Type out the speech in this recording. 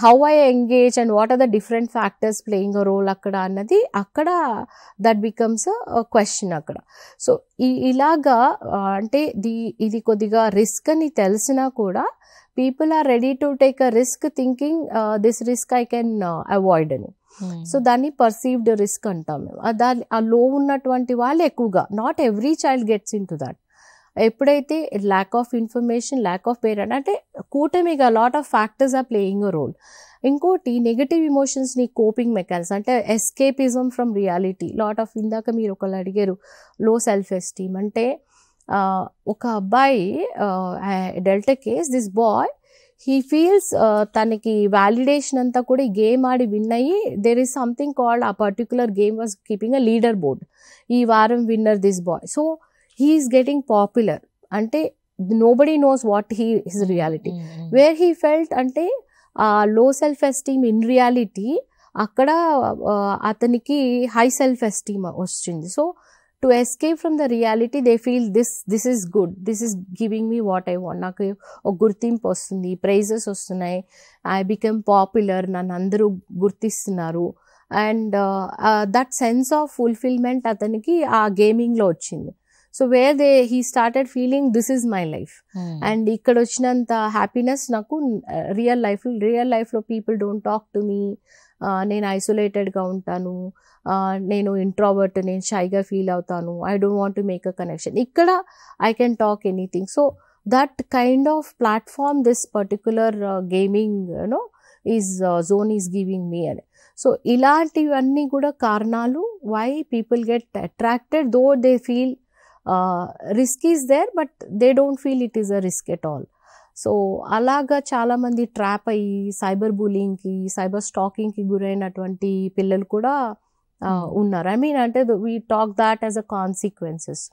How I engage and what are the different factors playing a role అక్కడ అన్నది అక్కడ that becomes question అక్కడ. So ఇలాగా అంటే ఇది కొద్దిగా రిస్క్ అని తెలిసినా కూడా people are ready to take a risk thinking this risk I can avoid అని. సో దాన్ని పర్సీవ్డ్ రిస్క్ అంటాం మేము. ఆ లో ఉన్నటువంటి వాళ్ళు ఎక్కువగా, not every child gets into that. ఎప్పుడైతే lack of information, lack of parent అంటే కూటమిగా lot of factors are playing a role. ఇంకోటి నెగటివ్ ఇమోషన్స్ని కోపింగ్ మెకానిజం అంటే escapism from reality. Lot of ఇందాక మీరు ఒకళ్ళు అడిగారు లో సెల్ఫ్ ఎస్టీమ్ అంటే ఒక అబ్బాయి delta case, this boy he feels తనకి వ్యాలిడేషన్ అంతా కూడా ఈ గేమ్ ఆడి విన్ అయ్యి దేర్ ఈస్ సంథింగ్ కాల్డ్ ఆ particular game was keeping a leader board. ఈ వారం winner this boy. So he is getting popular అంటే nobody knows what his reality where he felt అంటే low self esteem in reality అక్కడ అతనికి high self esteem వచ్చింది. So to escape from the reality they feel this is good, this is giving me what I want, నాకు ఒక గుర్తింపు వస్తుంది, prices వస్తున్నాయి, I become popular, నన్ను అందరూ గుర్తిస్తున్నారు and that sense of fulfilment అతనికి ఆ గేమింగ్లో వచ్చింది. So where he started feeling this is my life. And ఇక్కడ వచ్చినంత హ్యాపీనెస్ నాకు రియల్ లైఫ్లో people don't talk to me, నేను ఐసోలేటెడ్గా ఉంటాను, నేను ఇంట్రోవర్ట్, నేను షైగా ఫీల్ అవుతాను, I don't want to make a connection. ఇక్కడ I can talk anything. So that kind of platform this particular gaming zone is giving me అని. సో ఇలాంటివన్నీ కూడా కారణాలు why people get attracted though they feel risk is there but they don't feel it is a risk at all. So అలాగా చాలామంది trap అయ్యి cyber బులింగ్కి, cyber స్టాకింగ్కి గురైనటువంటి పిల్లలు కూడా ఉన్నారు. ఐ మీన్ అంటే we talk that as a consequences.